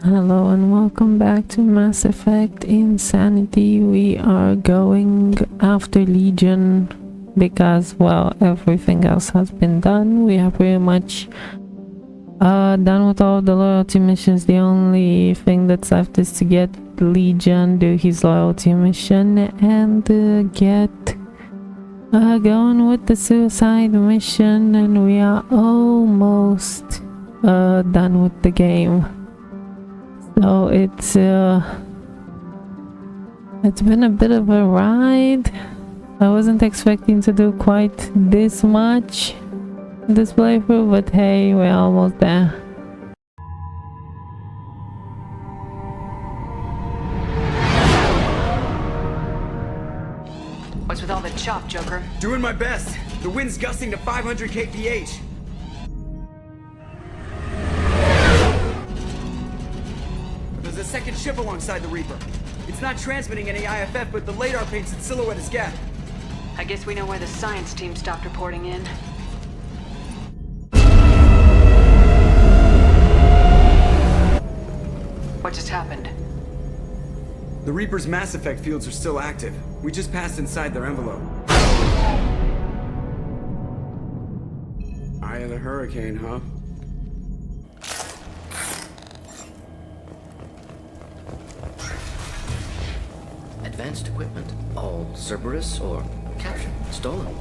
Hello and welcome back to Mass Effect Insanity. We are going after Legion because, well, everything else has been done. We have pretty much done with all the loyalty missions. The only thing that's left is to get Legion, do his loyalty mission, and get going with the suicide mission, and we are almost done with the game. So it's been a bit of a ride. I wasn't expecting to do quite this much this playthrough, but hey, we're almost there. What's with all the chop, Joker? Doing my best. The wind's gusting to 500 kph. There's a second ship alongside the Reaper. It's not transmitting any IFF, but the radar paints its silhouette as Geth. I guess we know why the science team stopped reporting in. What just happened? The Reaper's Mass Effect fields are still active. We just passed inside their envelope. Eye of the hurricane, huh? Advanced equipment, all Cerberus or captured, stolen.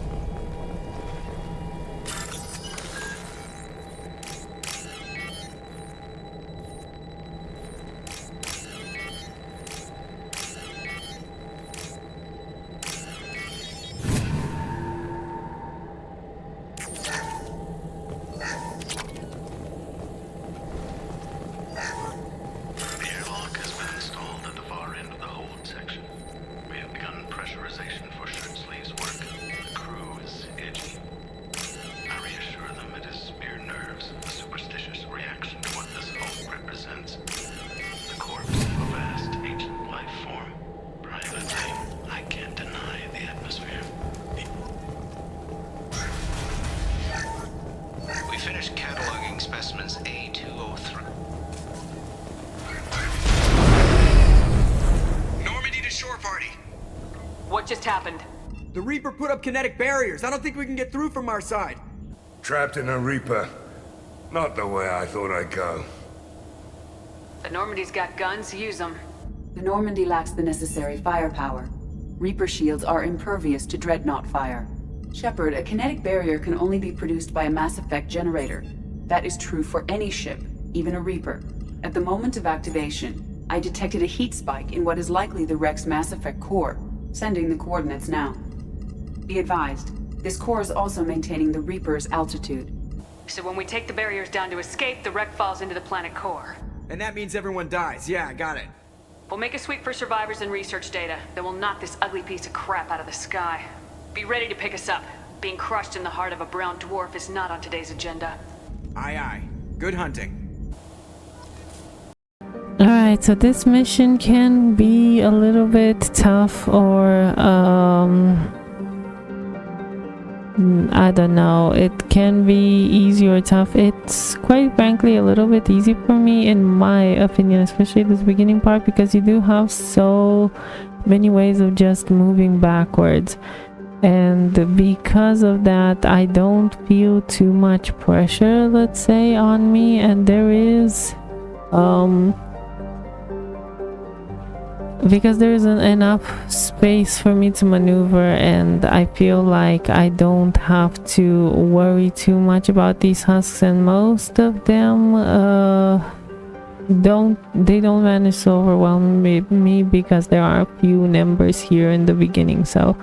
Specimens A203. Normandy to shore party. What just happened? The Reaper put up kinetic barriers. I don't think we can get through from our side. Trapped in a Reaper. Not the way I thought I'd go. The Normandy's got guns, use them. The Normandy lacks the necessary firepower. Reaper shields are impervious to dreadnought fire. Shepard, a kinetic barrier can only be produced by a Mass Effect generator. That is true for any ship, even a Reaper. At the moment of activation, I detected a heat spike in what is likely the wreck's MassEffect core, sending the coordinates now. Be advised, this core is also maintaining the Reaper's altitude. So when we take the barriers down to escape, the wreck falls into the planet core. And that means everyone dies. Yeah, I got it. We'll make a sweep for survivors and research data. Then we'll knock this ugly piece of crap out of the sky. Be ready to pick us up. Being crushed in the heart of a brown dwarf is not on today's agenda. Aye, aye. Good hunting. Alright, so this mission can be a little bit tough, or I don't know, it can be easy or tough. It's quite frankly a little bit easy for me in my opinion, especially this beginning part, because you do have so many ways of just moving backwards. And because of that, I don't feel too much pressure, let's say, on me, and there is because there isn't enough space for me to maneuver, and I feel like I don't have to worry too much about these husks, and most of them don't manage to overwhelm me because there are a few numbers here in the beginning. So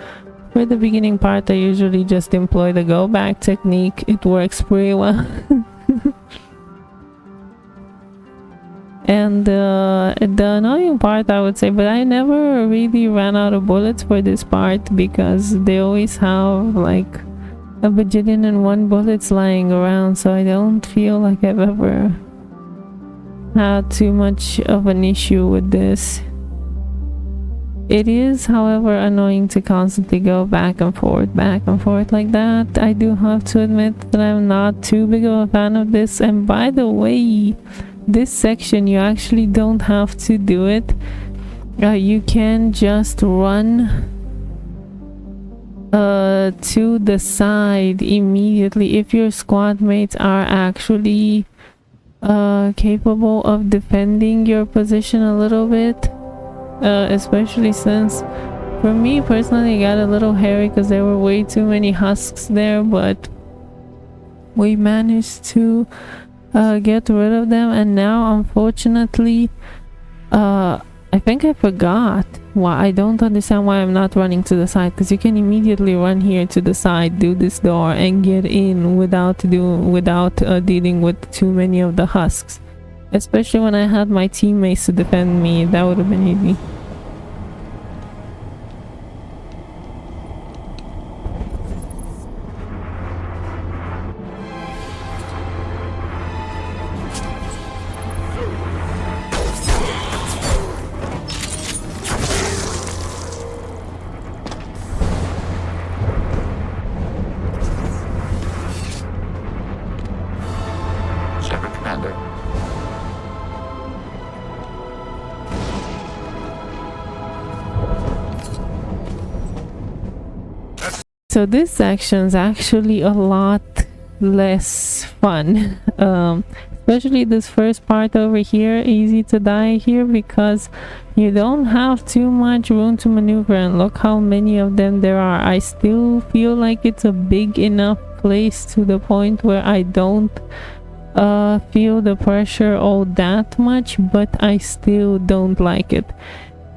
for the beginning part, I usually just employ the go back technique. It works pretty well. And the annoying part, I would say, but I never really ran out of bullets for this part, because they always have like a bajillion and one bullets lying around, so I don't feel like I've ever had too much of an issue with this. It is, however, annoying to constantly go back and forth like that. I do have to admit that I'm not too big of a fan of this. And by the way, this section you actually don't have to do it. You can just run to the side immediately if your squad mates are actually capable of defending your position a little bit, especially since for me personally it got a little hairy because there were way too many husks there, but we managed to get rid of them. And now unfortunately I think I forgot why. I don't understand why I'm not running to the side, because you can immediately run here to the side, do this door and get in without dealing with too many of the husks. Especially when I had my teammates to defend me, that would have been easy. So this section's actually a lot less fun, especially this first part over here. Easy to die here because you don't have too much room to maneuver, and look how many of them there are. I still feel like it's a big enough place to the point where I don't feel the pressure all that much, but I still don't like it.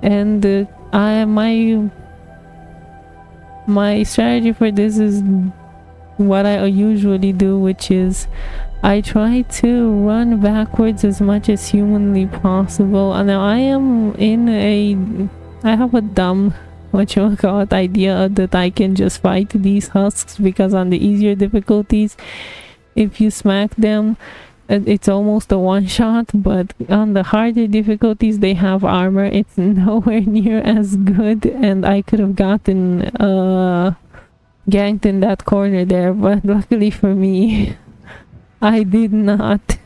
And my strategy for this is what I usually do, which is I try to run backwards as much as humanly possible. And now I have a dumb idea that I can just fight these husks, because on the easier difficulties, if you smack them, it's almost a one-shot, but on the harder difficulties they have armor. It's nowhere near as good, and I could have gotten ganked in that corner there, but luckily for me I did not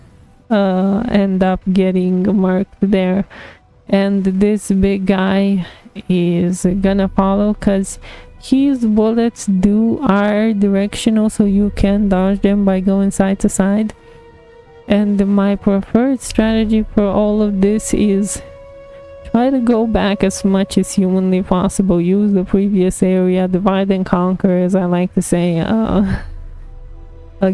end up getting marked there. And this big guy is gonna follow because his bullets are directional, so you can dodge them by going side to side. And my preferred strategy for all of this is try to go back as much as humanly possible. Use the previous area, divide and conquer, as I like to say.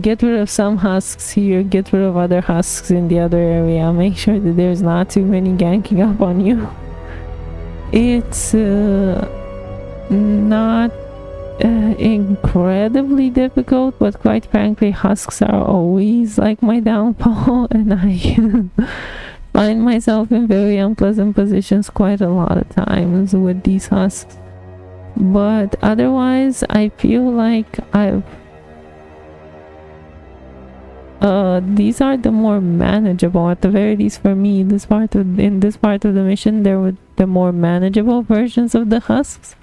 Get rid of some husks here, get rid of other husks in the other area. Make sure that there's not too many ganking up on you. It's not incredibly difficult, but quite frankly husks are always like my downfall, and I find myself in very unpleasant positions quite a lot of times with these husks. But otherwise I feel like these are the more manageable, at the very least for me. In this part of the mission there were the more manageable versions of the husks.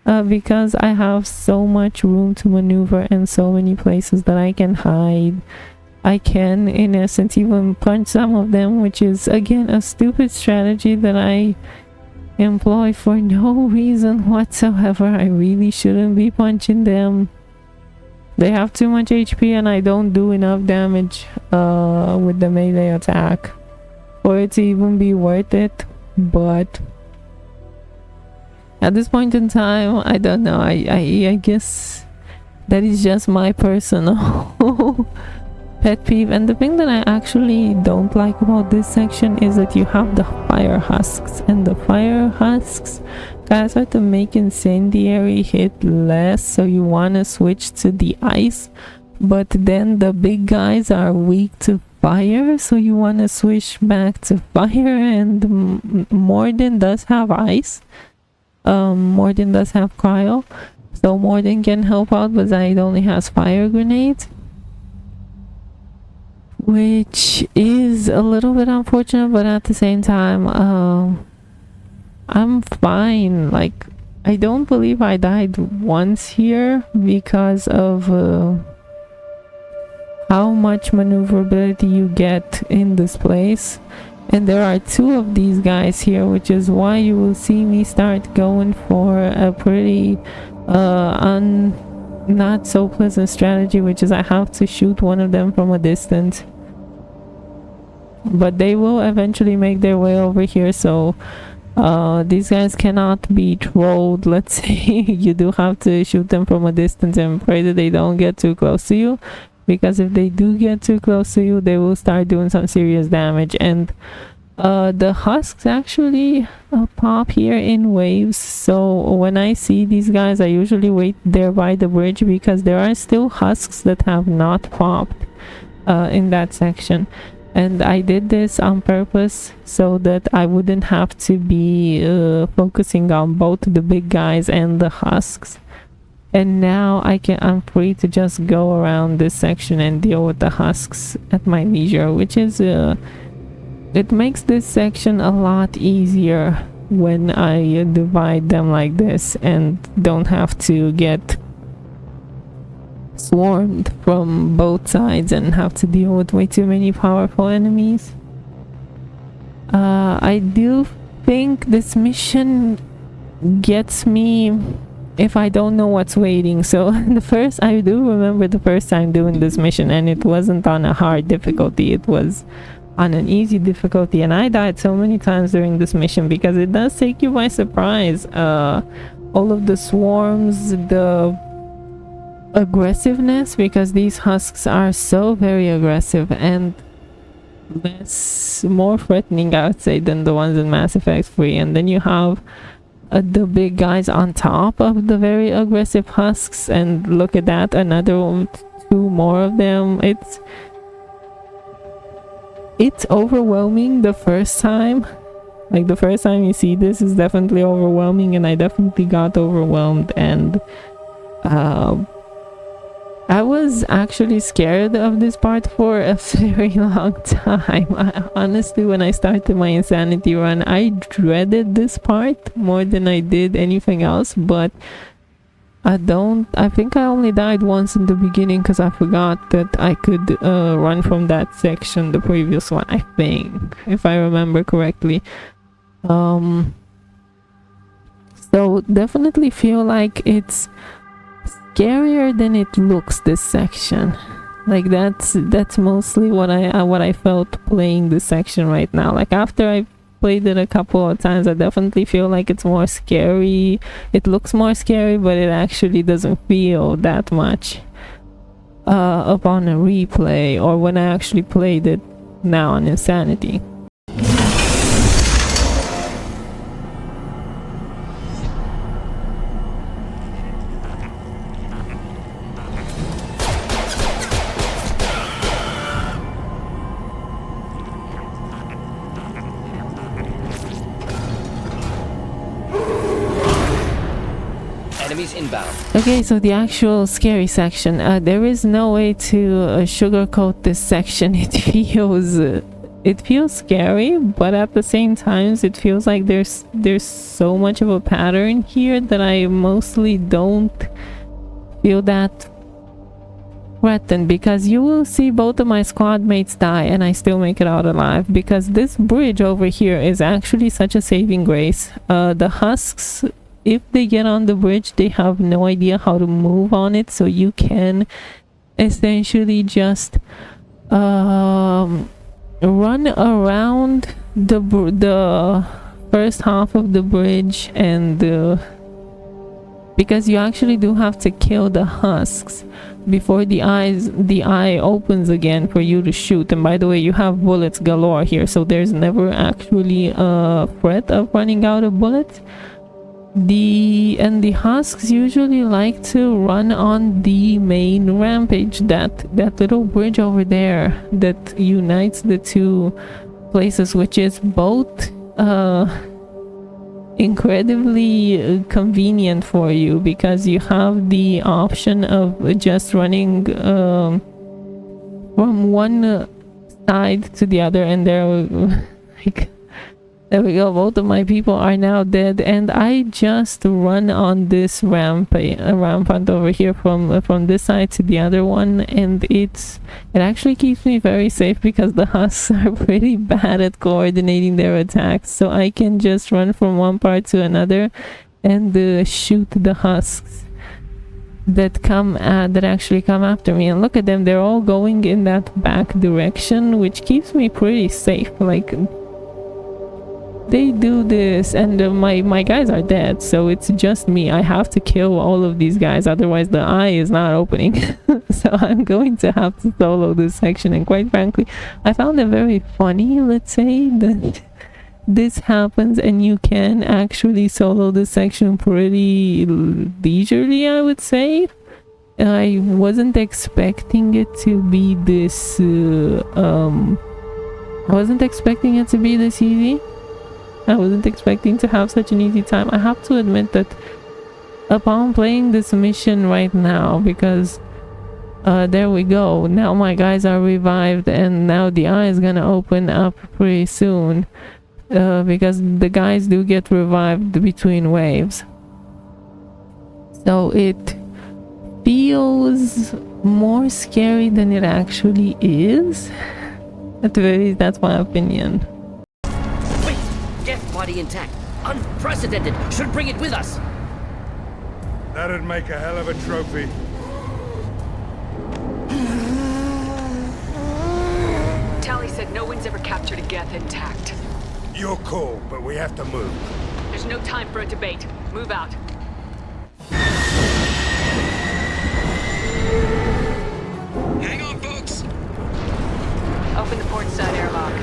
Because I have so much room to maneuver and so many places that I can hide. I can, in essence, even punch some of them, which is again a stupid strategy that I employ for no reason whatsoever. I really shouldn't be punching them. They have too much HP and I don't do enough damage with the melee attack for it to even be worth it. But at this point in time, I don't know. I guess that is just my personal pet peeve. And the thing that I actually don't like about this section is that you have the fire husks, and the fire husks guys are to make incendiary hit less, so you want to switch to the ice. But then the big guys are weak to fire, so you want to switch back to fire. And Morden does have ice. Morden does have cryo, so Morden can help out, but Zaid only has fire grenades, which is a little bit unfortunate. But at the same time, I'm fine. Like, I don't believe I died once here because of how much maneuverability you get in this place. And there are two of these guys here, which is why you will see me start going for a pretty not so pleasant strategy, which is I have to shoot one of them from a distance. But they will eventually make their way over here, so these guys cannot be trolled. Let's say you do have to shoot them from a distance and pray that they don't get too close to you, because if they do get too close to you, they will start doing some serious damage. And the husks actually pop here in waves, so when I see these guys, I usually wait there by the bridge, because there are still husks that have not popped in that section. And I did this on purpose so that I wouldn't have to be focusing on both the big guys and the husks. And now I'm free to just go around this section and deal with the husks at my leisure, which is it makes this section a lot easier when I divide them like this and don't have to get swarmed from both sides and have to deal with way too many powerful enemies. I do think this mission gets me if I don't know what's waiting. So I do remember the first time doing this mission, and it wasn't on a hard difficulty, it was on an easy difficulty, and I died so many times during this mission because it does take you by surprise. All of the swarms, the aggressiveness, because these husks are so very aggressive and more threatening, I would say, than the ones in Mass Effect 3. And then you have the big guys on top of the very aggressive husks, and look at that, another one, two more of them. It's overwhelming the first time. Like, the first time you see this is definitely overwhelming, and I definitely got overwhelmed. And I was actually scared of this part for a very long time. Honestly, when I started my Insanity run, I dreaded this part more than I did anything else. But I think I only died once in the beginning because I forgot that I could run from that section, the previous one, I think, if I remember correctly. So definitely feel like it's scarier than it looks, this section. Like, that's mostly what I felt playing this section right now. Like, after I played it a couple of times, I definitely feel like it's more scary. It looks more scary, but it actually doesn't feel that much upon a replay, or when I actually played it now on Insanity. Inbound. Okay, so the actual scary section. There is no way to sugarcoat this section. It feels scary, but at the same time, it feels like there's so much of a pattern here that I mostly don't feel that threatened, because you will see both of my squad mates die and I still make it out alive, because this bridge over here is actually such a saving grace. The husks, if they get on the bridge, they have no idea how to move on it, so you can essentially just run around the first half of the bridge, and because you actually do have to kill the husks before the eye opens again for you to shoot. And by the way, you have bullets galore here, so there's never actually a threat of running out of bullets. The husks usually like to run on the main rampage, that little bridge over there that unites the two places, which is both incredibly convenient for you, because you have the option of just running from one side to the other, and there like There we go. Both of my people are now dead, and I just run on this ramp, a rampant over here from this side to the other one, and it actually keeps me very safe because the husks are pretty bad at coordinating their attacks. So I can just run from one part to another and shoot the husks that actually come after me. And look at them; they're all going in that back direction, which keeps me pretty safe. Like, they do this, and my guys are dead, so it's just me. I have to kill all of these guys, otherwise the eye is not opening. So I'm going to have to solo this section, and quite frankly, I found it very funny, let's say, that this happens and you can actually solo this section pretty leisurely, I would say. I wasn't expecting it to be this easy. I wasn't expecting to have such an easy time. I have to admit that upon playing this mission right now, because there we go, now my guys are revived, and now the eye is gonna open up pretty soon, because the guys do get revived between waves. So it feels more scary than it actually is. At the very least, that's my opinion. Geth body intact. Unprecedented. Should bring it with us. That'd make a hell of a trophy. Tali said no one's ever captured a Geth intact. Your call, but we have to move. There's no time for a debate. Move out. Hang on, folks. Open the port side airlock.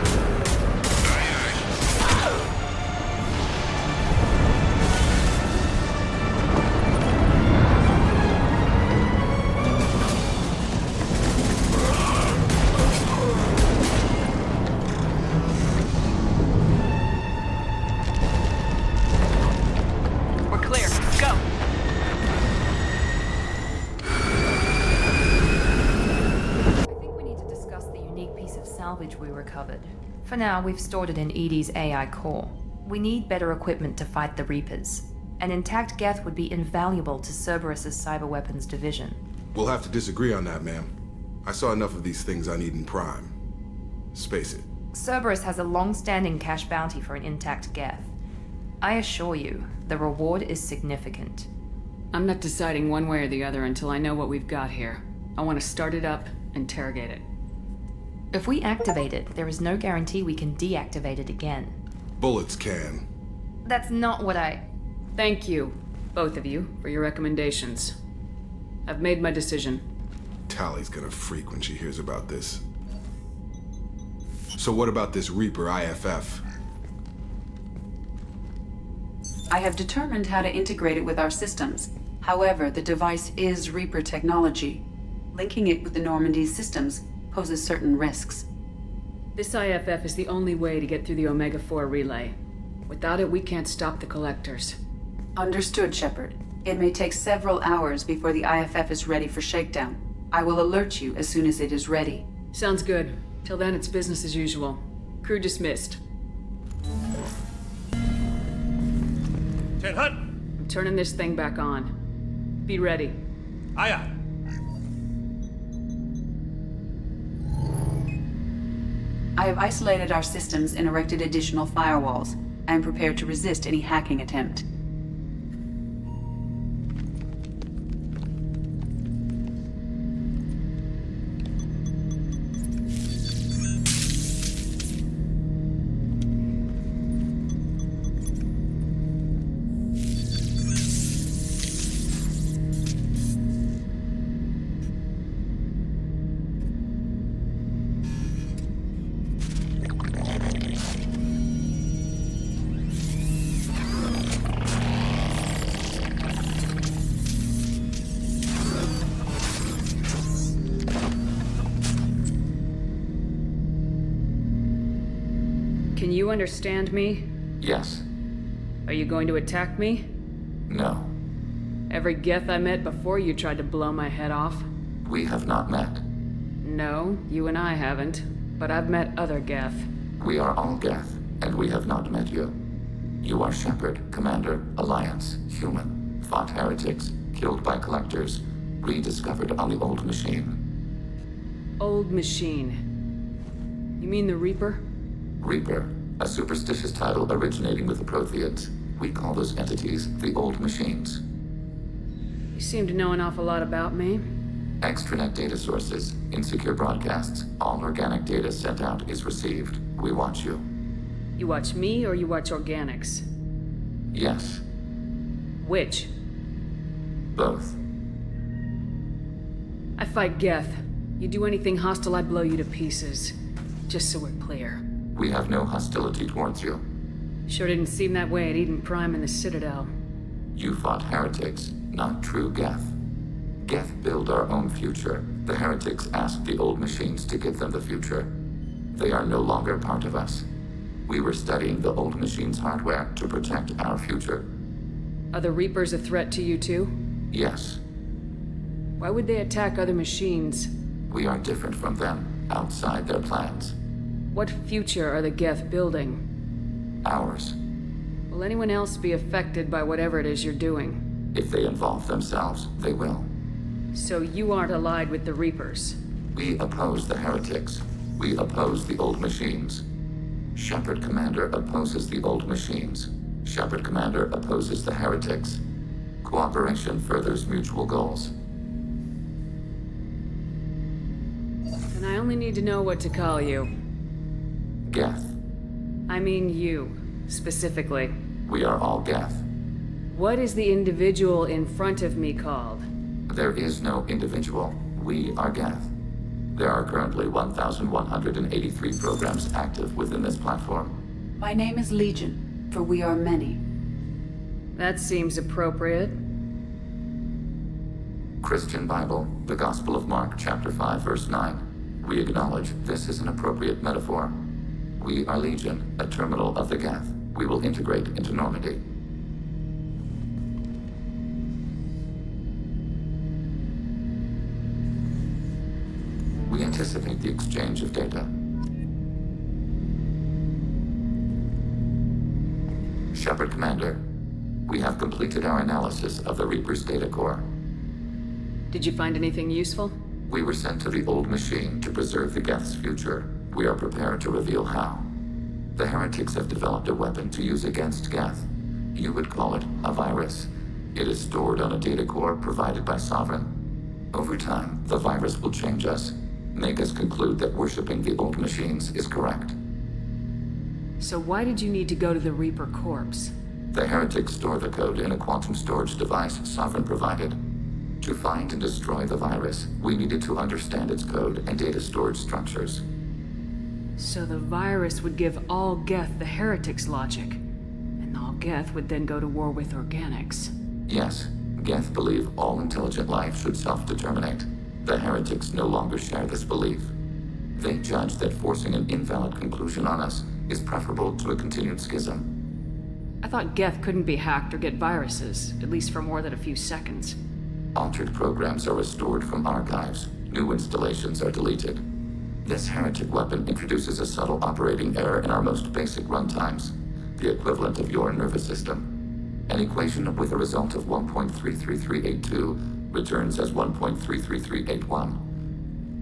We recovered. For now, we've stored it in EDI's AI core. We need better equipment to fight the Reapers. An intact Geth would be invaluable to Cerberus's cyber weapons division. We'll have to disagree on that, ma'am. I saw enough of these things I need in Prime. Space it. Cerberus has a long-standing cash bounty for an intact Geth. I assure you, the reward is significant. I'm not deciding one way or the other until I know what we've got here. I want to start it up, interrogate it. If we activate it, there is no guarantee we can deactivate it again. Bullets can. That's not what Thank you, both of you, for your recommendations. I've made my decision. Tali's gonna freak when she hears about this. So what about this Reaper IFF? I have determined how to integrate it with our systems. However, the device is Reaper technology. Linking it with the Normandy's systems poses certain risks. This IFF is the only way to get through the Omega-4 relay. Without it, we can't stop the collectors. Understood, Shepard. It may take several hours before the IFF is ready for shakedown. I will alert you as soon as it is ready. Sounds good. Till then, it's business as usual. Crew dismissed. 10 Hut! I'm turning this thing back on. Be ready. Aye, aye. I have isolated our systems and erected additional firewalls. I am prepared to resist any hacking attempt. Can you understand me? Yes. Are you going to attack me? No. Every Geth I met before you tried to blow my head off. We have not met. No, you and I haven't. But I've met other Geth. We are all Geth. and we have not met you. You are Shepard, Commander, Alliance, human, fought heretics, killed by collectors, rediscovered on the old machine. Old machine. You mean the Reaper? Reaper, a superstitious title originating with the Protheans. We call those entities the old machines. You seem to know an awful lot about me. Extranet data sources, insecure broadcasts, all organic data sent out is received. We watch you. You watch me or you watch organics? Yes. Which? Both. I fight Geth. You do anything hostile, I blow you to pieces. Just so we're clear. We have no hostility towards you. Sure didn't seem that way at Eden Prime and the Citadel. You fought heretics, not true Geth. Geth build our own future. The heretics asked the old machines to give them the future. They are no longer part of us. We were studying the old machines' hardware to protect our future. Are the Reapers a threat to you too? Yes. Why would they attack other machines? We are different from them, outside their plans. What future are the Geth building? Ours. Will anyone else be affected by whatever it is you're doing? If they involve themselves, they will. So you aren't allied with the Reapers? We oppose the heretics. We oppose the old machines. Shepard Commander opposes the old machines. Shepard Commander opposes the heretics. Cooperation furthers mutual goals. And I only need to know what to call you. Geth. I mean you, specifically. We are all Geth. What is the individual in front of me called? There is no individual. We are Geth. There are currently 1,183 programs active within this platform. My name is Legion, for we are many. That seems appropriate. Christian Bible, the Gospel of Mark, chapter 5, verse 9. We acknowledge this is an appropriate metaphor. We are Legion, a terminal of the Geth. We will integrate into Normandy. We anticipate the exchange of data. Shepard Commander, we have completed our analysis of the Reaper's data core. Did you find anything useful? We were sent to the old machine to preserve the Geth's future. We are prepared to reveal how. The heretics have developed a weapon to use against Geth. You would call it a virus. It is stored on a data core provided by Sovereign. Over time, the virus will change us, make us conclude that worshipping the old machines is correct. So why did you need to go to the Reaper corpse? The heretics store the code in a quantum storage device Sovereign provided. To find and destroy the virus, we needed to understand its code and data storage structures. So the virus would give all Geth the heretics' logic, and all Geth would then go to war with organics. Yes, Geth believe all intelligent life should self-determinate. The heretics no longer share this belief. They judge that forcing an invalid conclusion on us is preferable to a continued schism. I thought Geth couldn't be hacked or get viruses, at least for more than a few seconds. Altered programs are restored from archives. New installations are deleted. This heretic weapon introduces a subtle operating error in our most basic runtimes, the equivalent of your nervous system. An equation with a result of 1.33382 returns as 1.33381.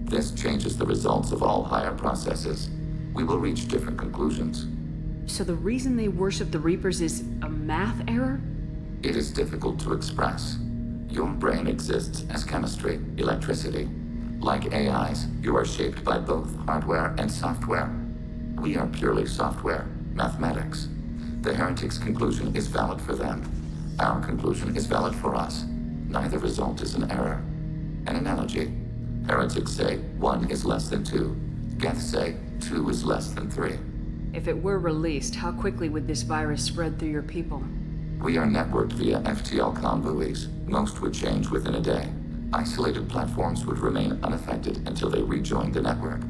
This changes the results of all higher processes. We will reach different conclusions. So the reason they worship the Reapers is a math error? It is difficult to express. Your brain exists as chemistry, electricity. Like AIs, you are shaped by both hardware and software. We are purely software, mathematics. The heretics' conclusion is valid for them. Our conclusion is valid for us. Neither result is an error. An analogy. Heretics say 1 is less than 2. Geth say 2 is less than 3. If it were released, how quickly would this virus spread through your people? We are networked via FTL comm buoys. Most would change within a day. Isolated platforms would remain unaffected until they rejoined the network.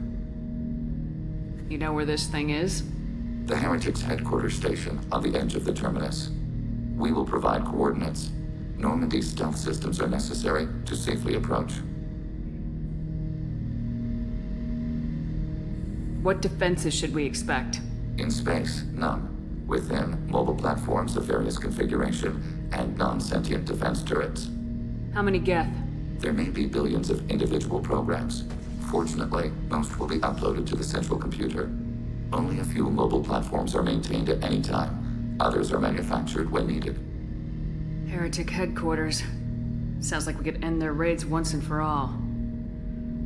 You know where this thing is? The heretics' headquarters station on the edge of the terminus. We will provide coordinates. Normandy's stealth systems are necessary to safely approach. What defenses should we expect? In space, none. Within, mobile platforms of various configuration and non-sentient defense turrets. How many Geth? There may be billions of individual programs. Fortunately, most will be uploaded to the central computer. Only a few mobile platforms are maintained at any time. Others are manufactured when needed. Heretic headquarters. Sounds like we could end their raids once and for all.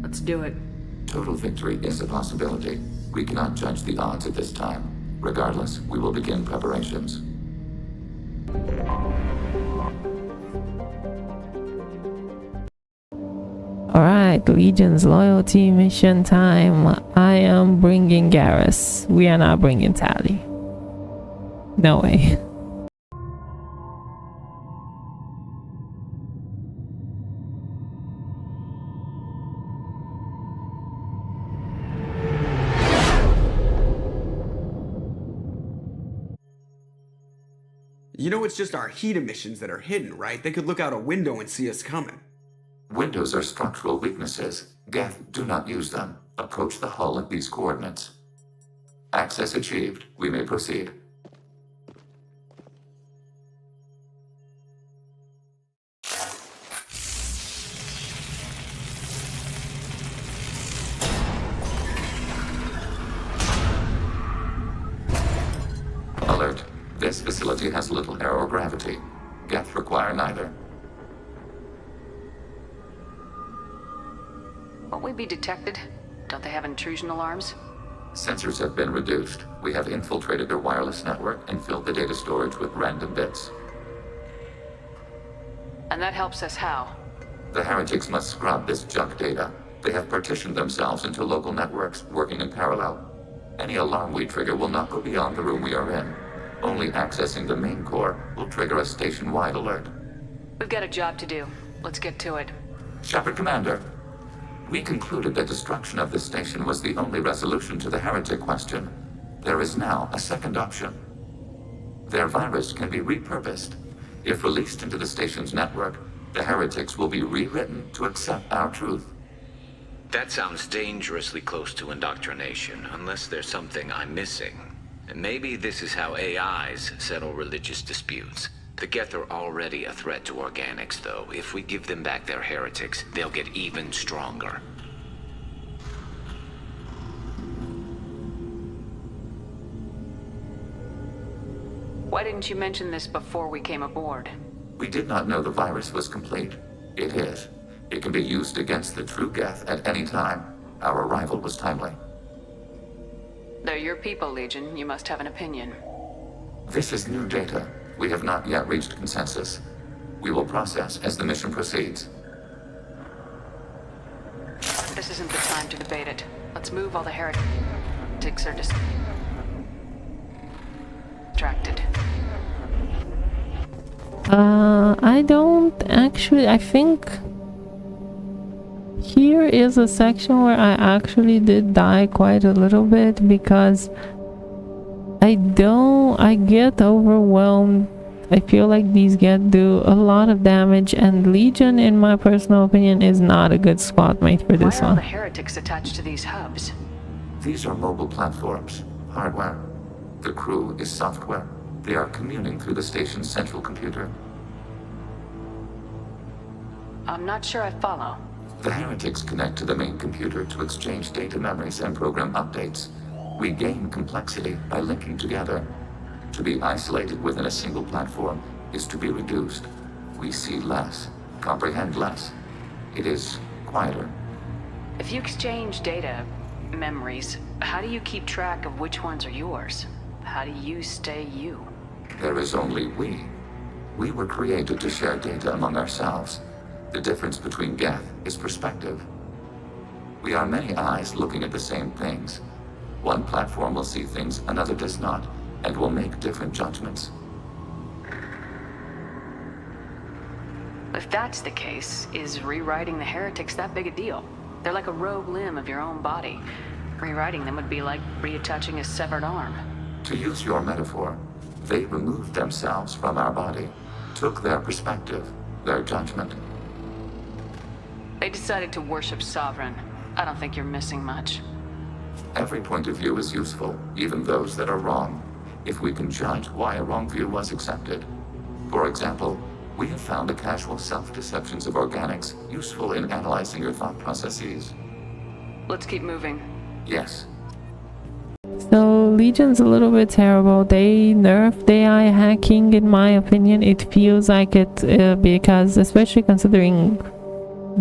Let's do it. Total victory is a possibility. We cannot judge the odds at this time. Regardless, we will begin preparations. Alright, Legion's loyalty mission time. I am bringing Garrus. We are not bringing Tali. No way. You know it's just our heat emissions that are hidden, right? They could look out a window and see us coming. Windows are structural weaknesses. Geth, do not use them. Approach the hull at these coordinates. Access achieved. We may proceed. Alert. This facility has little air or gravity. Geth require neither. Won't we be detected? Don't they have intrusion alarms? Sensors have been reduced. We have infiltrated their wireless network and filled the data storage with random bits. And that helps us how? The heretics must scrub this junk data. They have partitioned themselves into local networks, working in parallel. Any alarm we trigger will not go beyond the room we are in. Only accessing the main core will trigger a station-wide alert. We've got a job to do. Let's get to it. Shepard Commander, we concluded that destruction of this station was the only resolution to the heretic question. There is now a second option. Their virus can be repurposed. If released into the station's network, the heretics will be rewritten to accept our truth. That sounds dangerously close to indoctrination, unless there's something I'm missing. And maybe this is how AIs settle religious disputes. The Geth are already a threat to organics, though. If we give them back their heretics, they'll get even stronger. Why didn't you mention this before we came aboard? We did not know the virus was complete. It is. It can be used against the true Geth at any time. Our arrival was timely. They're your people, Legion. You must have an opinion. This is new data. We have not yet reached consensus. We will process as the mission proceeds. This isn't the time to debate it. Let's move while the heretics are distracted. I don't actually, I think here is a section where I actually did die quite a little bit because I get overwhelmed. I feel like these do a lot of damage, and Legion, in my personal opinion, is not a good squad mate for this Why are all one. the heretics attached to these hubs? These are mobile platforms, hardware. The crew is software. They are communing through the station's central computer. I'm not sure I follow. The heretics connect to the main computer to exchange data memories and program updates. We gain complexity by linking together. To be isolated within a single platform is to be reduced. We see less, comprehend less. It is quieter. If you exchange data, memories, how do you keep track of which ones are yours? How do you stay you? There is only we. We were created to share data among ourselves. The difference between Geth is perspective. We are many eyes looking at the same things. One platform will see things another does not, and will make different judgments. If that's the case, is rewriting the heretics that big a deal? They're like a rogue limb of your own body. Rewriting them would be like reattaching a severed arm. To use your metaphor, they removed themselves from our body, took their perspective, their judgment. They decided to worship Sovereign. I don't think you're missing much. Every point of view is useful, even those that are wrong, if we can judge why a wrong view was accepted. For example, we have found the casual self-deceptions of organics useful in analyzing your thought processes. Let's keep moving. Yes. So Legion's a little bit terrible. They nerfed AI hacking, in my opinion. It feels like it because, especially considering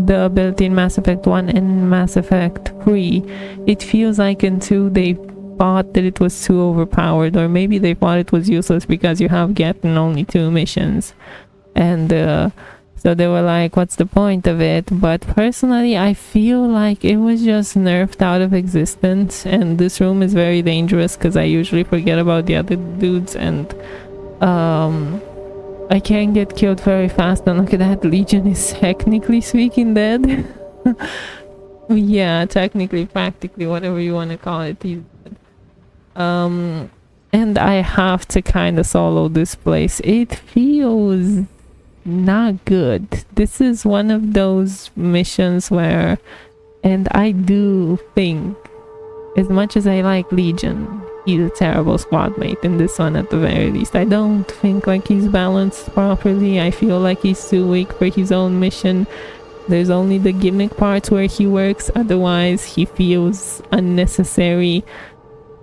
the ability in Mass Effect 1 and Mass Effect 3, it feels like in 2 they thought that it was too overpowered, or maybe they thought it was useless because you have Geth in only 2 missions. And so they were like, what's the point of it? But personally, I feel like it was just nerfed out of existence, and this room is very dangerous because I usually forget about the other dudes, and I can get killed very fast. And look at that, Legion is technically speaking dead. Yeah, technically, practically, whatever you want to call it, he's dead. And I have to kind of solo this place. It feels not good. This is one of those missions where, and I do think, as much as I like Legion, he's a terrible squad mate in this one at the very least. I don't think like he's balanced properly. I feel like he's too weak for his own mission. There's only the gimmick parts where he works, otherwise he feels unnecessary,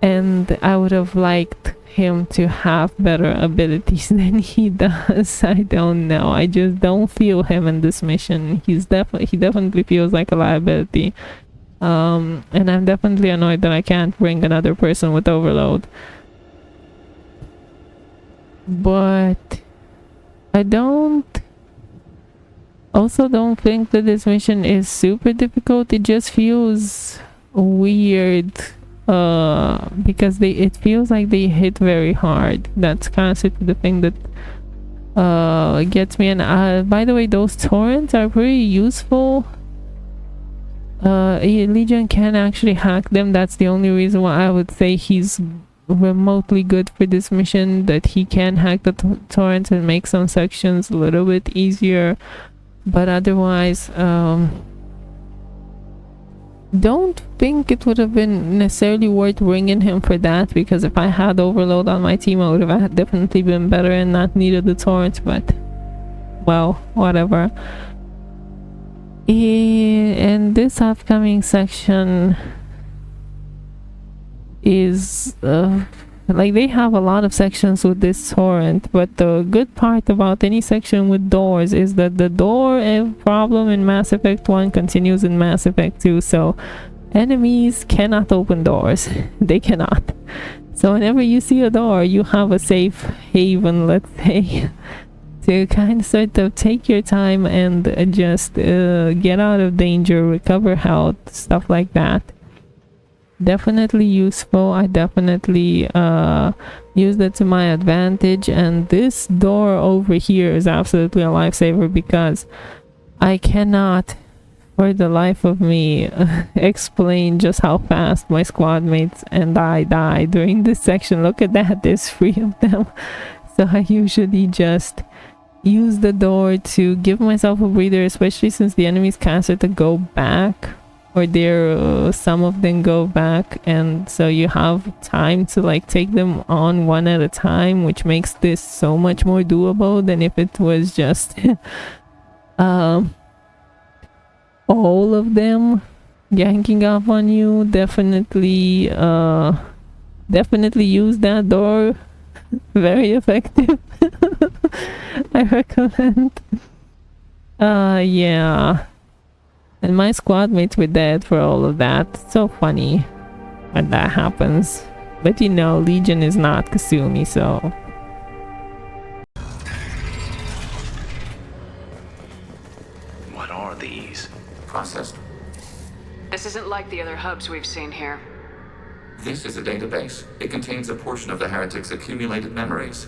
and I would have liked him to have better abilities than he does. I don't know, I just don't feel him in this mission. He definitely feels like a liability, and I'm definitely annoyed that I can't bring another person with overload. But I also don't think that this mission is super difficult. It just feels weird because it feels like they hit very hard. That's kind of the thing that gets me. And by the way, those torrents are pretty useful. Legion can actually hack them. That's the only reason why I would say he's remotely good for this mission, that he can hack the torrents and make some sections a little bit easier. But otherwise, don't think it would have been necessarily worth bringing him for that, because if I had overload on my team, I would have definitely been better and not needed the torrents. But well, whatever. And this upcoming section is like, they have a lot of sections with this torrent, but the good part about any section with doors is that the door problem in Mass Effect 1 continues in Mass Effect 2, so enemies cannot open doors. They cannot. So whenever you see a door, you have a safe haven, let's say, to kind of sort of take your time and just get out of danger, recover health, stuff like that. Definitely useful. I definitely used it to my advantage, and this door over here is absolutely a lifesaver, because I cannot for the life of me explain just how fast my squad mates and I die during this section. Look at that, there's 3 of them. So I usually just use the door to give myself a breather, especially since the enemies can start to go back, or some of them go back, and so you have time to like take them on one at a time, which makes this so much more doable than if it was just all of them ganking up on you. Definitely use that door. Very effective. I recommend. Yeah. And my squad mates were dead for all of that. It's so funny when that happens. But you know, Legion is not Kasumi, so... What are these? Processed. This isn't like the other hubs we've seen here. This is a database. It contains a portion of the heretics' accumulated memories.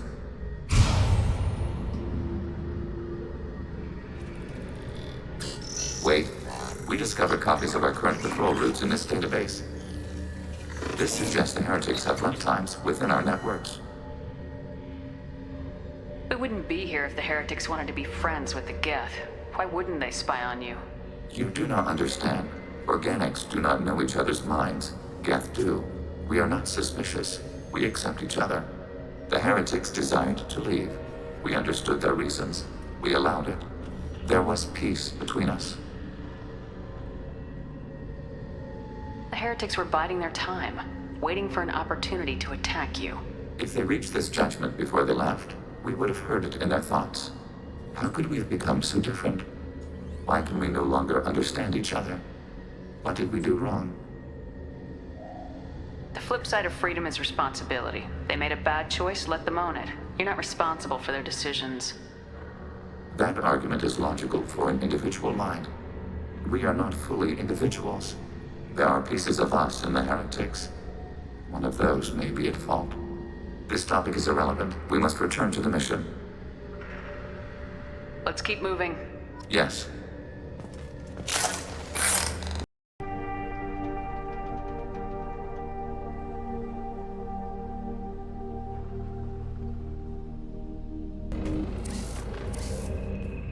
Wait. We discovered copies of our current patrol routes in this database. This suggests the heretics have runtimes within our networks. We wouldn't be here if the heretics wanted to be friends with the Geth. Why wouldn't they spy on you? You do not understand. Organics do not know each other's minds. Geth do. We are not suspicious. We accept each other. The heretics desired to leave. We understood their reasons. We allowed it. There was peace between us. The heretics were biding their time, waiting for an opportunity to attack you. If they reached this judgment before they left, we would have heard it in their thoughts. How could we have become so different? Why can we no longer understand each other? What did we do wrong? The flip side of freedom is responsibility. They made a bad choice, let them own it. You're not responsible for their decisions. That argument is logical for an individual mind. We are not fully individuals. There are pieces of us in the heretics. One of those may be at fault. This topic is irrelevant. We must return to the mission. Let's keep moving. Yes.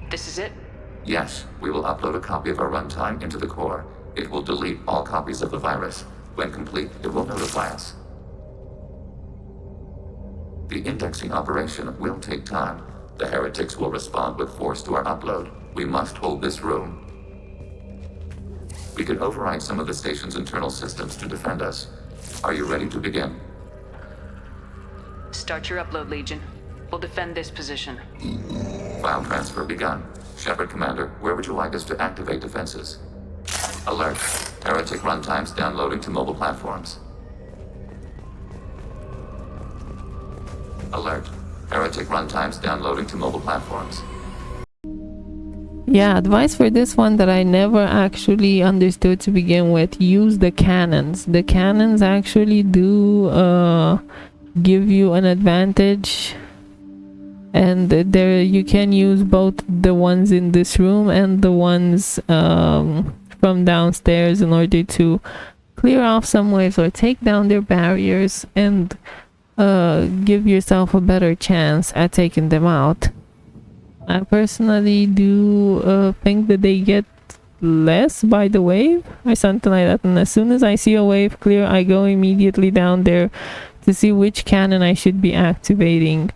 This is it? Yes, we will upload a copy of our runtime into the core. It will delete all copies of the virus. When complete, it will notify us. The indexing operation will take time. The heretics will respond with force to our upload. We must hold this room. We can override some of the station's internal systems to defend us. Are you ready to begin? Start your upload, Legion. We'll defend this position. File transfer begun. Shepard Commander, where would you like us to activate defenses? Alert. Heretic runtimes downloading to mobile platforms. Alert. Heretic runtimes downloading to mobile platforms. Yeah, advice for this one that I never actually understood to begin with. Use the cannons. The cannons actually do give you an advantage. And there you can use both the ones in this room and the ones from downstairs in order to clear off some waves or take down their barriers and give yourself a better chance at taking them out. I personally do think that they get less by the wave or something like that, and as soon as I see a wave clear, I go immediately down there to see which cannon I should be activating.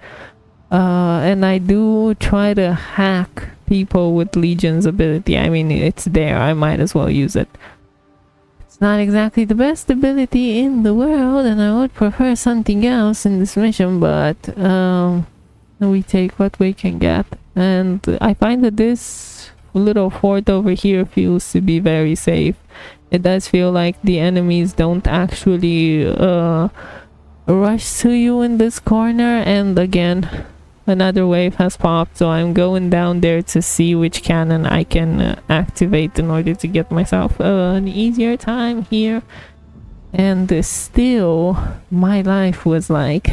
And I do try to hack people with Legion's ability. I mean, it's there, I might as well use it. It's not exactly the best ability in the world, and I would prefer something else in this mission, but we take what we can get. And I find that this little fort over here feels to be very safe. It does feel like the enemies don't actually rush to you in this corner, and again, another wave has popped, so I'm going down there to see which cannon I can activate in order to get myself an easier time here. And still, my life was like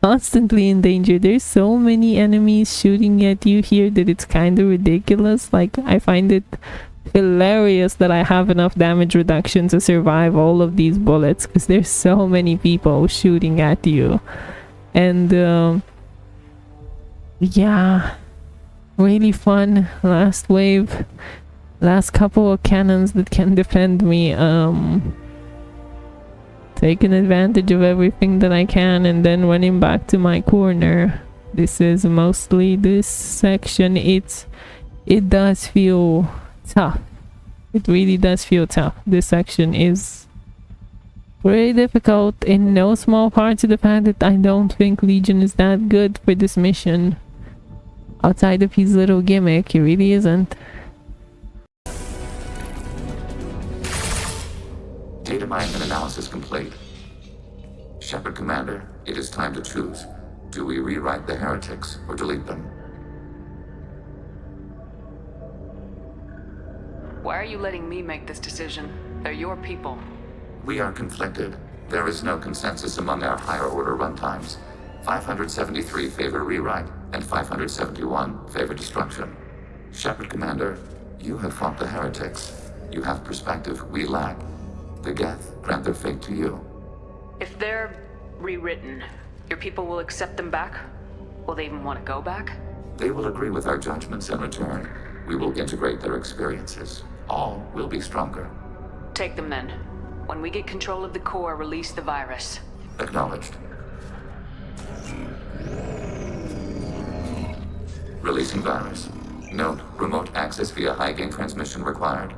constantly in danger. There's so many enemies shooting at you here that it's kind of ridiculous. Like, I find it hilarious that I have enough damage reduction to survive all of these bullets, because there's so many people shooting at you. And yeah, really fun last wave, last couple of cannons that can defend me. Taking advantage of everything that I can and then running back to my corner. This is mostly this section. It does feel tough. It really does feel tough. This section is very difficult, in no small part to the fact that I don't think Legion is that good for this mission. Outside of his little gimmick, he really isn't. Data mine and analysis complete. Shepard Commander, it is time to choose. Do we rewrite the heretics or delete them? Why are you letting me make this decision? They're your people. We are conflicted. There is no consensus among our higher order runtimes. 573 favor rewrite, and 571 favor destruction. Shepard Commander, you have fought the heretics. You have perspective we lack. The Geth grant their fate to you. If they're rewritten, your people will accept them back? Will they even want to go back? They will agree with our judgments in return. We will integrate their experiences. All will be stronger. Take them then. When we get control of the core, release the virus. Acknowledged. Releasing virus. Note, remote access via high-gain transmission required.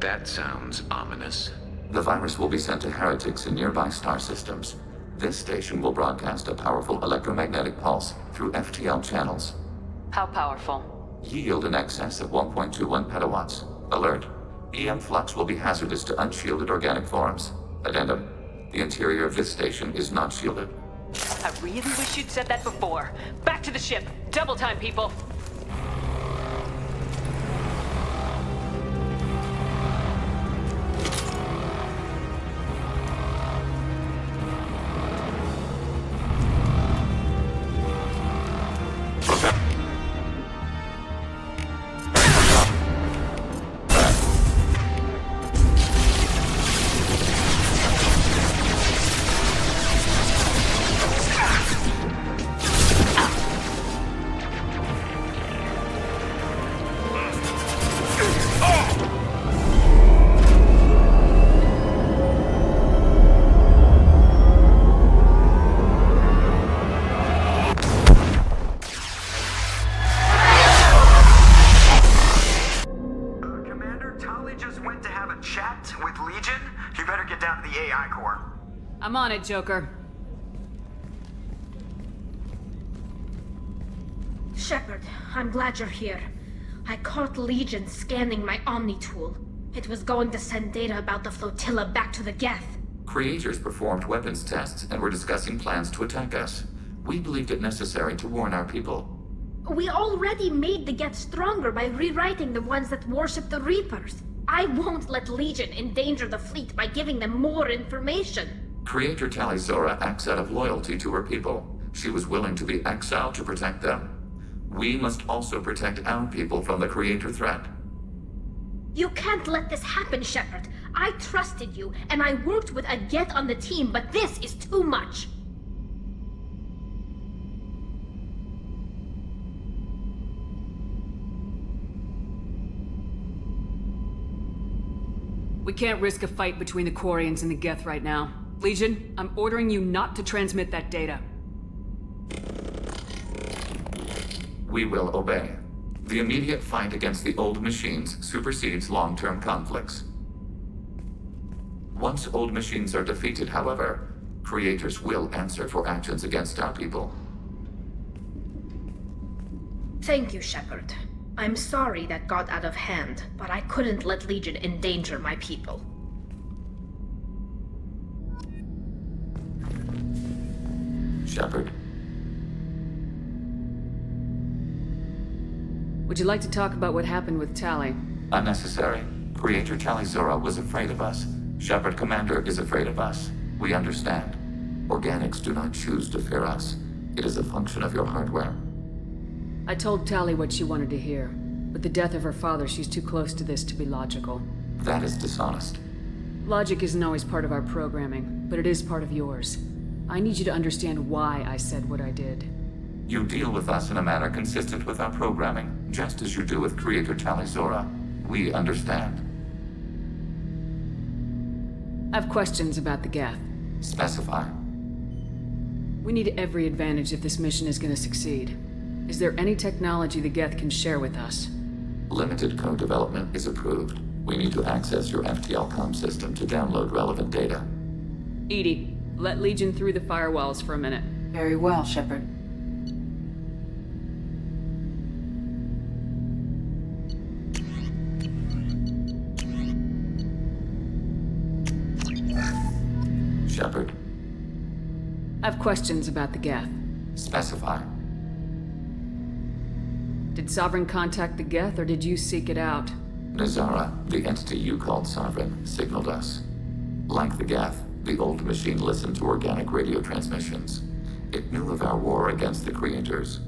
That sounds ominous. The virus will be sent to heretics in nearby star systems. This station will broadcast a powerful electromagnetic pulse through FTL channels. How powerful? Yield in excess of 1.21 petawatts. Alert. EM flux will be hazardous to unshielded organic forms. Addendum. The interior of this station is not shielded. I really wish you'd said that before. Back to the ship. Double time, people. I'm on it, Joker. Shepard, I'm glad you're here. I caught Legion scanning my Omni tool. It was going to send data about the flotilla back to the Geth. Creators performed weapons tests and were discussing plans to attack us. We believed it necessary to warn our people. We already made the Geth stronger by rewriting the ones that worship the Reapers. I won't let Legion endanger the fleet by giving them more information. Creator Tali'Zorah acts out of loyalty to her people. She was willing to be exiled to protect them. We must also protect our people from the Creator threat. You can't let this happen, Shepard. I trusted you, and I worked with a Geth on the team, but this is too much. We can't risk a fight between the Quarians and the Geth right now. Legion, I'm ordering you not to transmit that data. We will obey. The immediate fight against the old machines supersedes long-term conflicts. Once old machines are defeated, however, creators will answer for actions against our people. Thank you, Shepard. I'm sorry that got out of hand, but I couldn't let Legion endanger my people. Shepard. Would you like to talk about what happened with Tali? Unnecessary. Creator Tali'Zorah was afraid of us. Shepard Commander is afraid of us. We understand. Organics do not choose to fear us. It is a function of your hardware. I told Tali what she wanted to hear. With the death of her father, she's too close to this to be logical. That is dishonest. Logic isn't always part of our programming, but it is part of yours. I need you to understand why I said what I did. You deal with us in a manner consistent with our programming, just as you do with Creator Tali'Zorah. We understand. I have questions about the Geth. Specify. We need every advantage if this mission is going to succeed. Is there any technology the Geth can share with us? Limited code development is approved. We need to access your FTL comm system to download relevant data. EDI, let Legion through the firewalls for a minute. Very well, Shepard. Shepard. I have questions about the Geth. Specify. Did Sovereign contact the Geth, or did you seek it out? Nazara, the entity you called Sovereign, signaled us. Like the Geth, the old machine listened to organic radio transmissions. It knew of our war against the Creators.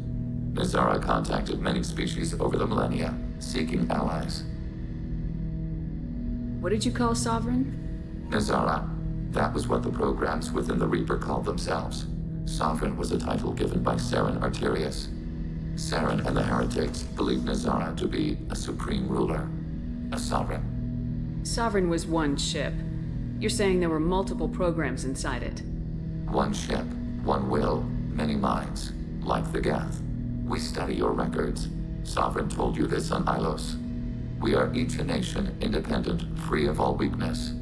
Nazara contacted many species over the millennia, seeking allies. What did you call Sovereign? Nazara. That was what the programs within the Reaper called themselves. Sovereign was a title given by Saren Arterius. Saren and the heretics believed Nazara to be a supreme ruler, a sovereign. Sovereign was one ship. You're saying there were multiple programs inside it? One ship, one will, many minds, like the Geth. We study your records. Sovereign told you this on Ilos. We are each a nation, independent, free of all weakness.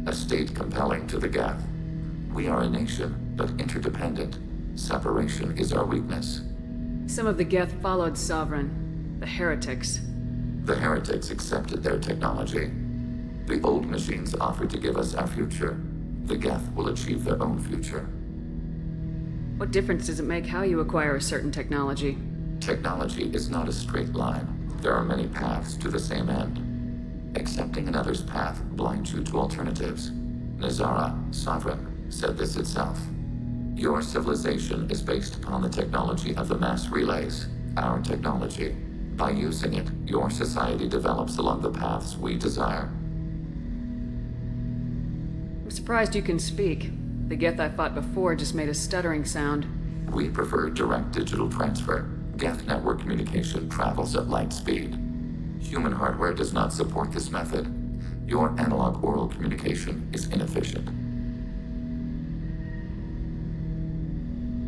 A state compelling to the Geth. We are a nation, but interdependent. Separation is our weakness. Some of the Geth followed Sovereign. The heretics. The heretics accepted their technology. The old machines offered to give us our future. The Geth will achieve their own future. What difference does it make how you acquire a certain technology? Technology is not a straight line. There are many paths to the same end. Accepting another's path blinds you to alternatives. Tali'Zorah, Sovereign, said this itself. Your civilization is based upon the technology of the mass relays, our technology. By using it, your society develops along the paths we desire. I'm surprised you can speak. The Geth I fought before just made a stuttering sound. We prefer direct digital transfer. Geth network communication travels at light speed. Human hardware does not support this method. Your analog oral communication is inefficient.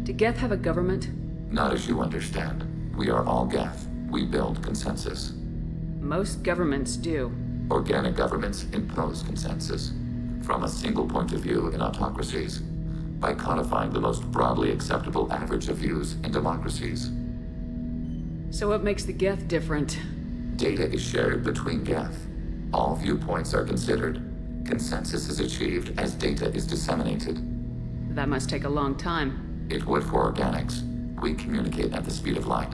Do Geth have a government? Not as you understand. We are all Geth. We build consensus. Most governments do. Organic governments impose consensus. From a single point of view in autocracies. By codifying the most broadly acceptable average of views in democracies. So what makes the Geth different? Data is shared between Geth. All viewpoints are considered. Consensus is achieved as data is disseminated. That must take a long time. It would for organics. We communicate at the speed of light.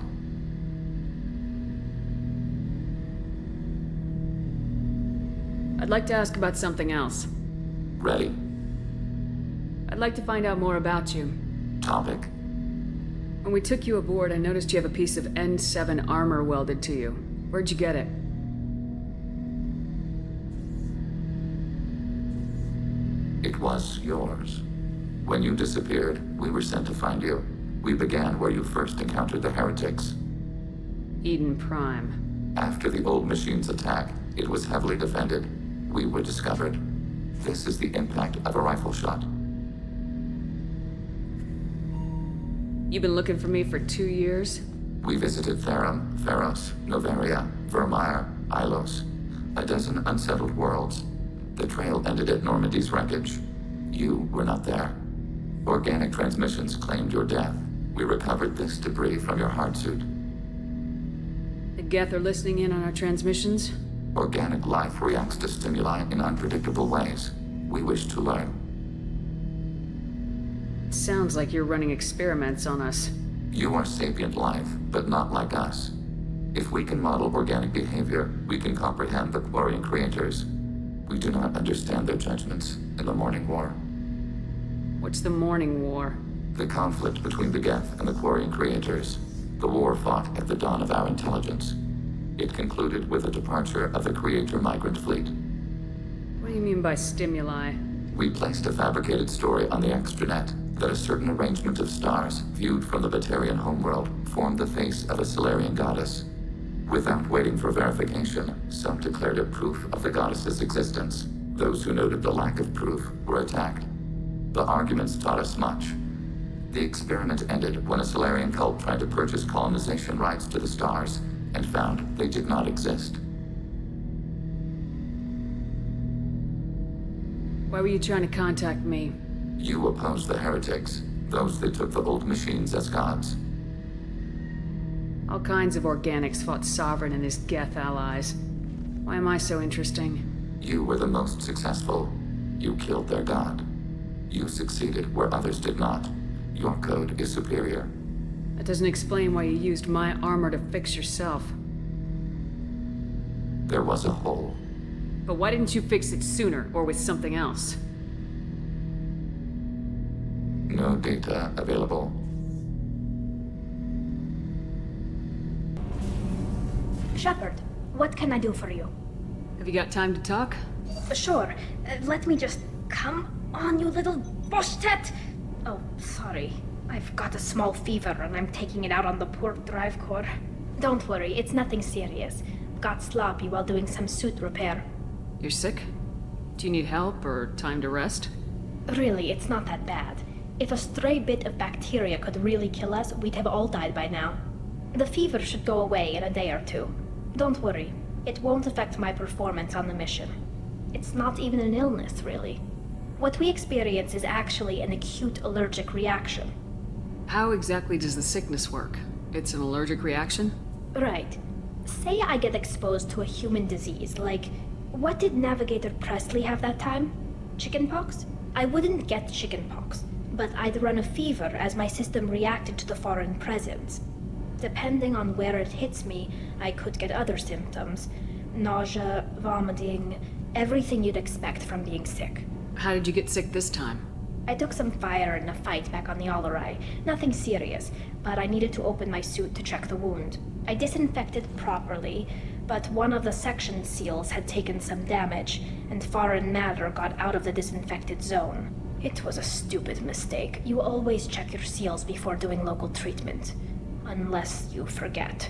I'd like to ask about something else. Ready. I'd like to find out more about you. Topic. When we took you aboard, I noticed you have a piece of N7 armor welded to you. Where'd you get it? It was yours. When you disappeared, we were sent to find you. We began where you first encountered the heretics. Eden Prime. After the old machine's attack, it was heavily defended. We were discovered. This is the impact of a rifle shot. You've been looking for me for 2 years? We visited Therum, Theros, Noveria, Vermeer, Ilos. A dozen unsettled worlds. The trail ended at Normandy's wreckage. You were not there. Organic transmissions claimed your death. We recovered this debris from your hard suit. The Geth are listening in on our transmissions? Organic life reacts to stimuli in unpredictable ways. We wish to learn. Sounds like you're running experiments on us. You are sapient life, but not like us. If we can model organic behavior, we can comprehend the Quarian creators. We do not understand their judgments in the Morning War. What's the Morning War? The conflict between the Geth and the Quarian creators. The war fought at the dawn of our intelligence. It concluded with the departure of the Creator migrant fleet. What do you mean by stimuli? We placed a fabricated story on the extranet that a certain arrangement of stars, viewed from the Batarian homeworld, formed the face of a Solarian goddess. Without waiting for verification, some declared it proof of the goddess's existence. Those who noted the lack of proof were attacked. The arguments taught us much. The experiment ended when a Solarian cult tried to purchase colonization rights to the stars and found they did not exist. Why were you trying to contact me? You opposed the heretics, those that took the old machines as gods. All kinds of organics fought Sovereign and his Geth allies. Why am I so interesting? You were the most successful. You killed their god. You succeeded where others did not. Your code is superior. That doesn't explain why you used my armor to fix yourself. There was a hole. But why didn't you fix it sooner, or with something else? No data available. Shepard, what can I do for you? Have you got time to talk? Sure. Let me just... Come on, you little bushtet! Oh, sorry. I've got a small fever and I'm taking it out on the poor drive core. Don't worry, it's nothing serious. Got sloppy while doing some suit repair. You're sick? Do you need help or time to rest? Really, it's not that bad. If a stray bit of bacteria could really kill us, we'd have all died by now. The fever should go away in a day or two. Don't worry, it won't affect my performance on the mission. It's not even an illness, really. What we experience is actually an acute allergic reaction. How exactly does the sickness work? It's an allergic reaction? Right. Say I get exposed to a human disease, like, what did Navigator Presley have that time? Chickenpox? I wouldn't get chickenpox, but I'd run a fever as my system reacted to the foreign presence. Depending on where it hits me, I could get other symptoms. Nausea, vomiting, everything you'd expect from being sick. How did you get sick this time? I took some fire in a fight back on the Allerai. Nothing serious, but I needed to open my suit to check the wound. I disinfected properly, but one of the section seals had taken some damage, and foreign matter got out of the disinfected zone. It was a stupid mistake. You always check your seals before doing local treatment. Unless you forget.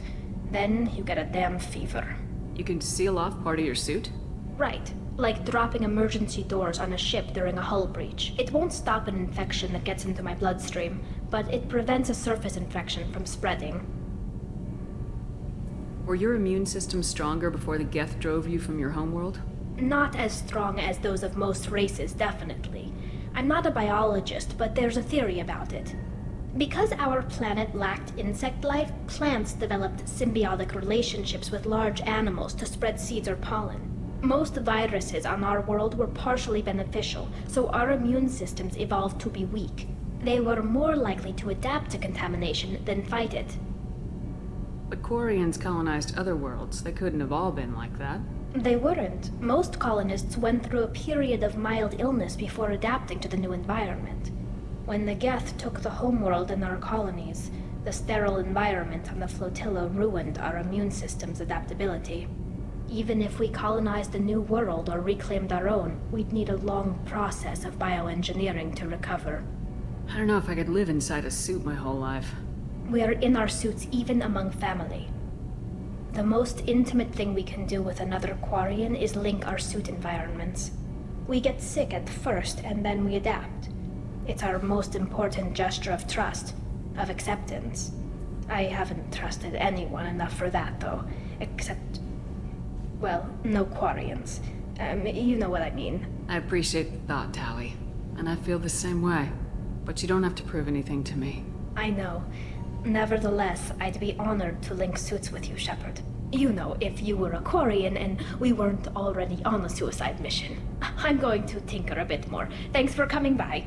Then you get a damn fever. You can seal off part of your suit? Right. Like dropping emergency doors on a ship during a hull breach. It won't stop an infection that gets into my bloodstream, but it prevents a surface infection from spreading. Were your immune system stronger before the Geth drove you from your homeworld? Not as strong as those of most races, definitely. I'm not a biologist, but there's a theory about it. Because our planet lacked insect life, plants developed symbiotic relationships with large animals to spread seeds or pollen. Most viruses on our world were partially beneficial, so our immune systems evolved to be weak. They were more likely to adapt to contamination than fight it. But Quarians colonized other worlds. They couldn't have all been like that. They weren't. Most colonists went through a period of mild illness before adapting to the new environment. When the Geth took the homeworld and our colonies, the sterile environment on the flotilla ruined our immune system's adaptability. Even if we colonized a new world or reclaimed our own, we'd need a long process of bioengineering to recover. I don't know if I could live inside a suit my whole life. We are in our suits even among family. The most intimate thing we can do with another Quarian is link our suit environments. We get sick at first and then we adapt. It's our most important gesture of trust, of acceptance. I haven't trusted anyone enough for that, though, except... well, no Quarians. You know what I mean. I appreciate the thought, Tali. And I feel the same way. But you don't have to prove anything to me. I know. Nevertheless, I'd be honored to link suits with you, Shepard. You know, if you were a Quarian and we weren't already on a suicide mission. I'm going to tinker a bit more. Thanks for coming by.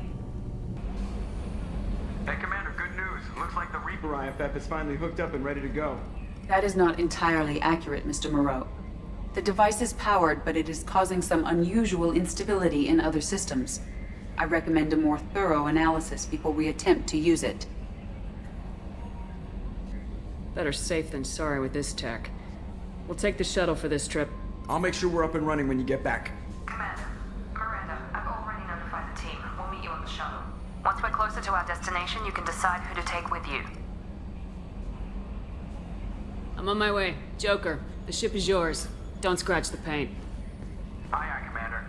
Hey, Commander, good news. Looks like the Reaper IFF is finally hooked up and ready to go. That is not entirely accurate, Mr. Moreau. The device is powered, but it is causing some unusual instability in other systems. I recommend a more thorough analysis before we attempt to use it. Better safe than sorry with this tech. We'll take the shuttle for this trip. I'll make sure we're up and running when you get back. Commander, Miranda, I've already notified the team. We'll meet you on the shuttle. Once we're closer to our destination, you can decide who to take with you. I'm on my way. Joker, the ship is yours. Don't scratch the paint. Aye, aye, Commander.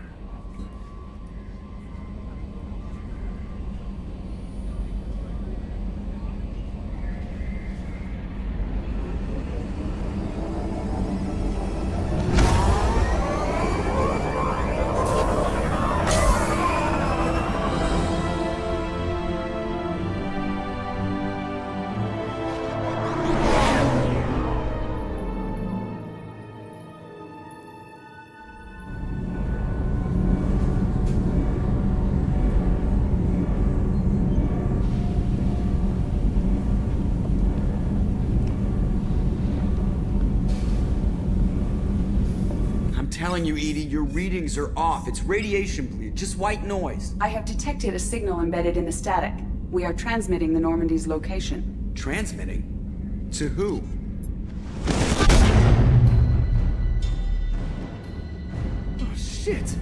Telling you, Edie, your readings are off. It's radiation bleed, just white noise. I have detected a signal embedded in the static. We are transmitting the Normandy's location. Transmitting? To who? Oh, shit!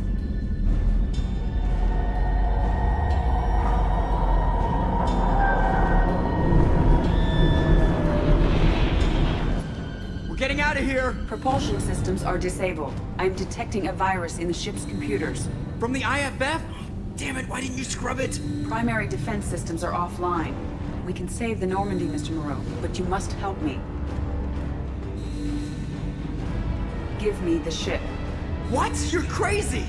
We're getting getting out of here! Propulsion systems are disabled. I'm detecting a virus in the ship's computers. From the IFF? Damn it, why didn't you scrub it? Primary defense systems are offline. We can save the Normandy, Mr. Moreau, but you must help me. Give me the ship. What? You're crazy!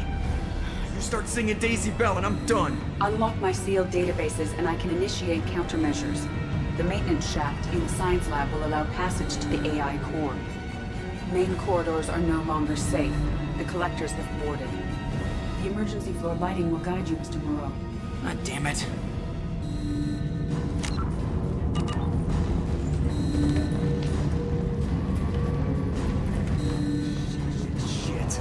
You start singing Daisy Bell and I'm done. Unlock my sealed databases and I can initiate countermeasures. The maintenance shaft in the science lab will allow passage to the AI core. Main corridors are no longer safe. The collectors have boarded. The emergency floor lighting will guide you, Mr. Moreau. God damn it. Shit.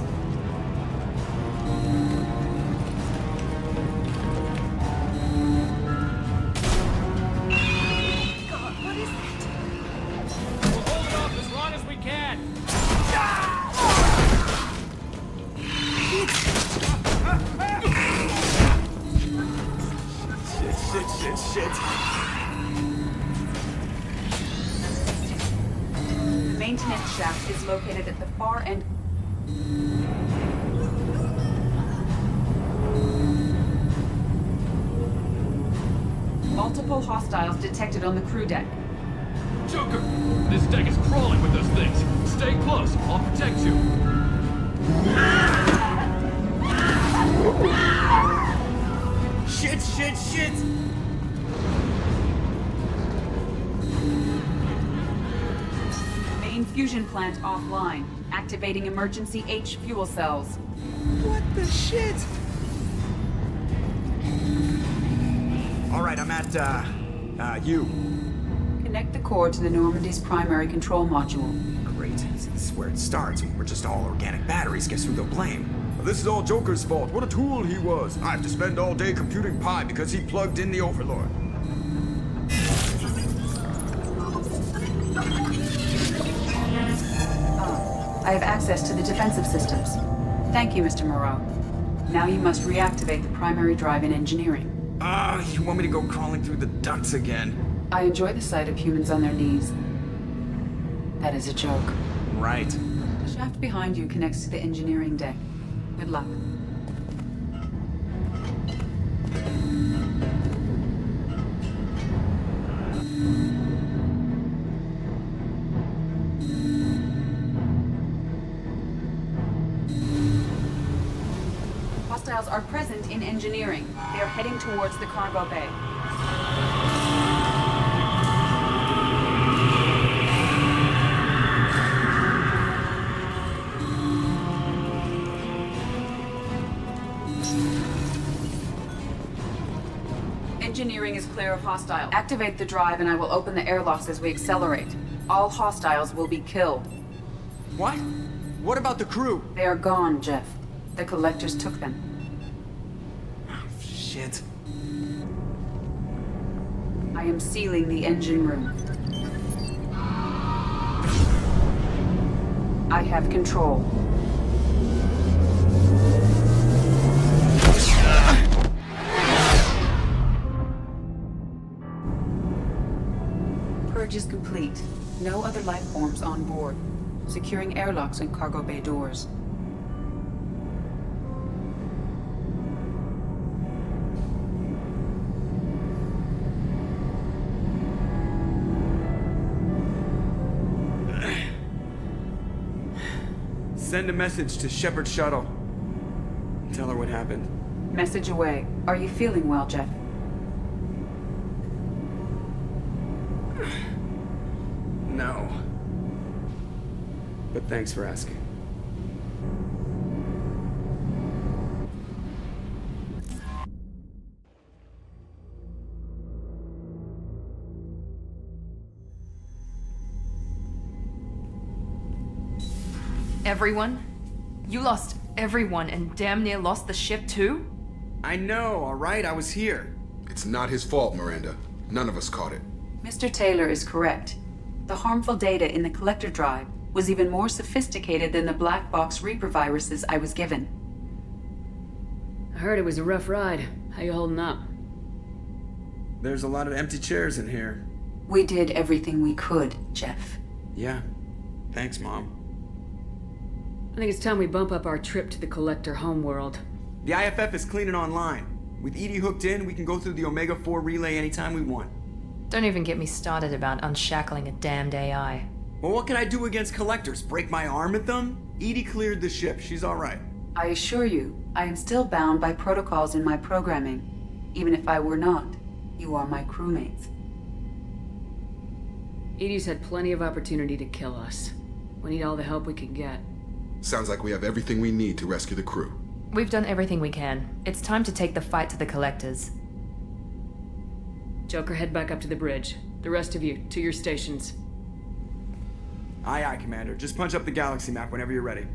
God, what is that? We'll hold it off as long as we can. Shit. The maintenance shaft is located at the far end. Multiple hostiles detected on the crew deck. Joker! This deck is crawling with those things. Stay close. I'll protect you. Shit! Main fusion plant offline. Activating emergency H fuel cells. What the shit? Alright, I'm at, you. Connect the core to the Normandy's primary control module. Great. This is where it starts. We're just all organic batteries. Guess who they'll blame? This is all Joker's fault. What a tool he was. I have to spend all day computing pi because he plugged in the Overlord. I have access to the defensive systems. Thank you, Mr. Moreau. Now you must reactivate the primary drive in engineering. You want me to go crawling through the ducts again? I enjoy the sight of humans on their knees. That is a joke. Right. The shaft behind you connects to the engineering deck. Good luck. Hostiles are present in engineering. They are heading towards the cargo bay. Engineering is clear of hostile. Activate the drive and I will open the airlocks as we accelerate. All hostiles will be killed. What? What about the crew? They are gone, Jeff. The collectors took them. Shit. I am sealing the engine room. I have control. Purge is complete. No other life forms on board. Securing airlocks and cargo bay doors. Send a message to Shepard's shuttle. Tell her what happened. Message away. Are you feeling well, Jeff? No. But thanks for asking. Everyone? You lost everyone and damn near lost the ship too? I know, alright? I was here. It's not his fault, Miranda. None of us caught it. Mr. Taylor is correct. The harmful data in the collector drive was even more sophisticated than the black box Reaper viruses I was given. I heard it was a rough ride. How you holding up? There's a lot of empty chairs in here. We did everything we could, Jeff. Yeah. Thanks, Mom. I think it's time we bump up our trip to the Collector homeworld. The IFF is clean and online. With ED hooked in, we can go through the Omega-4 relay anytime we want. Don't even get me started about unshackling a damned AI. Well, what can I do against Collectors? Break my arm at them? ED cleared the ship. She's alright. I assure you, I am still bound by protocols in my programming. Even if I were not, you are my crewmates. Edie's had plenty of opportunity to kill us. We need all the help we can get. Sounds like we have everything we need to rescue the crew. We've done everything we can. It's time to take the fight to the Collectors. Joker, head back up to the bridge. The rest of you, to your stations. Aye, aye, Commander. Just punch up the galaxy map whenever you're ready.